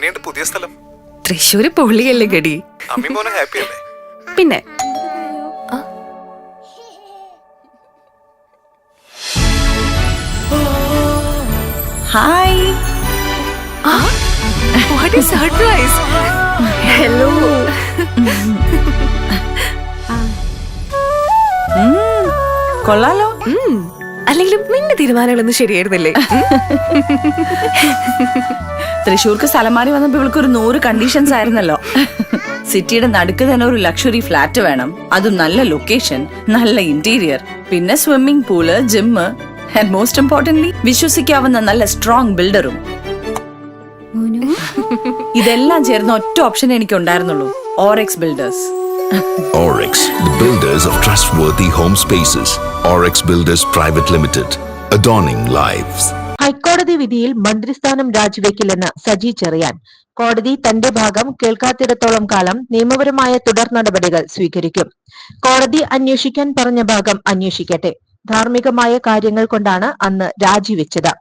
എങ്ങനെയുണ്ട് പുതിയ സ്ഥലം? തൃശ്ശൂര് പൊള്ളിയല്ലേ ഗടി. അമ്മി മോനെ ഹാപ്പി അല്ലേ? പിന്നെ hi. what a surprise. Hello. കൊള്ളാലോ. അല്ലെങ്കിലും നിന്റെ തീരുമാനങ്ങളൊന്നും ശരിയായിരുന്നില്ലേ? തൃശ്ശൂർക്ക് സ്ഥലം മാറി വന്നപ്പോ ഇവൾക്കൊരു 100 കണ്ടീഷൻസ് ആയിരുന്നല്ലോ. സിറ്റിയുടെ നടുക്ക് തന്നെ ഒരു ലക്ഷറി ഫ്ലാറ്റ് വേണം, അതും നല്ല ലൊക്കേഷൻ, നല്ല ഇന്റീരിയർ, പിന്നെ swimming pool, gym, and most importantly വിശ്വസിക്കാവുന്ന നല്ല സ്ട്രോങ് ബിൽഡറും. ഇതെല്ലാം ചേർന്ന ഒറ്റ ഓപ്ഷൻ എനിക്ക് ഉണ്ടായിരുന്നുള്ളൂ, Orex builders. Orex, the builders of trustworthy home spaces. Orex Builders Private Limited, adorning lives. ഹൈക്കോടതി വിധിയിൽ മന്ത്രിസ്ഥാനം രാജിവെക്കില്ലെന്ന് സജി ചെറിയാൻ. കോടതി തന്റെ ഭാഗം കേൾക്കാത്തിടത്തോളം കാലം നിയമപരമായ തുടർ നടപടികൾ സ്വീകരിക്കും. കോടതി അന്വേഷിക്കാൻ പറഞ്ഞ ഭാഗം അന്വേഷിക്കട്ടെ. ധാർമ്മികമായ കാര്യങ്ങൾ കൊണ്ടാണ് അന്ന് രാജിവെച്ചത്.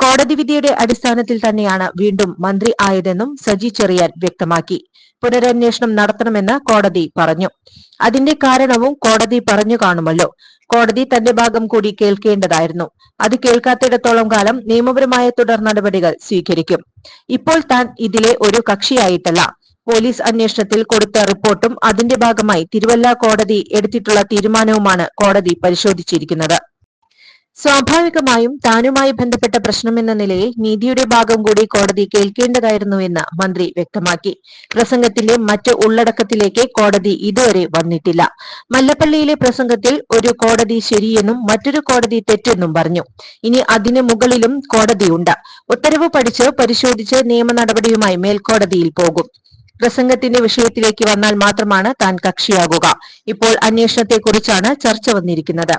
കോടതി വിധിയുടെ അടിസ്ഥാനത്തിൽ തന്നെയാണ് വീണ്ടും മന്ത്രി ആയതെന്നും സജി ചെറിയാൻ വ്യക്തമാക്കി. പുനരന്വേഷണം നടത്തണമെന്ന് കോടതി പറഞ്ഞു. അതിന്റെ കാരണവും കോടതി പറഞ്ഞു കാണുമല്ലോ. കോടതി തന്റെ ഭാഗം കൂടി കേൾക്കേണ്ടതായിരുന്നു. അത് കേൾക്കാത്തിടത്തോളം കാലം നിയമപരമായ തുടർ നടപടികൾ സ്വീകരിക്കും. ഇപ്പോൾ താൻ ഇതിലെ ഒരു കക്ഷിയായിട്ടല്ല. പോലീസ് അന്വേഷണത്തിൽ കൊടുത്ത റിപ്പോർട്ടും അതിന്റെ ഭാഗമായി തിരുവല്ല കോടതി എടുത്തിട്ടുള്ള തീരുമാനവുമാണ് കോടതി പരിശോധിച്ചിരിക്കുന്നത്. സ്വാഭാവികമായും താനുമായി ബന്ധപ്പെട്ട പ്രശ്നമെന്ന നിലയിൽ നീതിയുടെ ഭാഗം കൂടി കോടതി കേൾക്കേണ്ടതായിരുന്നുവെന്ന് മന്ത്രി വ്യക്തമാക്കി. പ്രസംഗത്തിന്റെ മറ്റ് ഉള്ളടക്കത്തിലേക്ക് കോടതി ഇതുവരെ വന്നിട്ടില്ല. മല്ലപ്പള്ളിയിലെ പ്രസംഗത്തിൽ ഒരു കോടതി ശരിയെന്നും മറ്റൊരു കോടതി തെറ്റെന്നും പറഞ്ഞു. ഇനി അതിന് മുകളിലും കോടതിയുണ്ട്. ഉത്തരവ് പഠിച്ച് പരിശോധിച്ച് നിയമ നടപടിയുമായി മേൽക്കോടതിയിൽ പോകും. പ്രസംഗത്തിന്റെ വിഷയത്തിലേക്ക് വന്നാൽ മാത്രമാണ് താൻ കക്ഷിയാകുക. ഇപ്പോൾ അന്വേഷണത്തെക്കുറിച്ചാണ് ചർച്ച വന്നിരിക്കുന്നത്.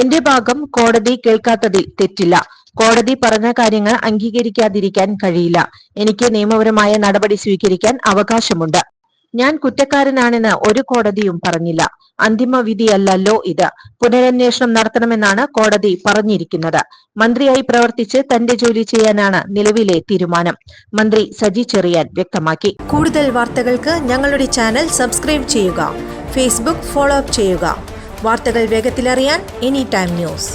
എന്റെ ഭാഗം കോടതി കേൾക്കാത്തതിൽ തെറ്റില്ല. കോടതി പറഞ്ഞ കാര്യങ്ങൾ അംഗീകരിക്കാതിരിക്കാൻ കഴിയില്ല. എനിക്ക് നിയമപരമായ നടപടി സ്വീകരിക്കാൻ അവകാശമുണ്ട്. ഞാൻ കുറ്റക്കാരനാണെന്ന് ഒരു കോടതിയും പറഞ്ഞില്ല. അന്തിമ വിധിയല്ലല്ലോ ഇത്. പുനരന്വേഷണം നടത്തണമെന്നാണ് കോടതി പറഞ്ഞിരിക്കുന്നത്. മന്ത്രിയായി പ്രവർത്തിച്ച് തന്റെ ജോലി ചെയ്യാനാണ് നിലവിലെ തീരുമാനം. മന്ത്രി സജി ചെറിയാൻ വ്യക്തമാക്കി. കൂടുതൽ വാർത്തകൾക്ക് ഞങ്ങളുടെ ചാനൽ സബ്സ്ക്രൈബ് ചെയ്യുക. ഫേസ്ബുക്ക് ഫോളോ അപ്പ് ചെയ്യുക. വാർത്തകൾ വേഗത്തിലറിയാൻ എനി ടൈം ന്യൂസ്.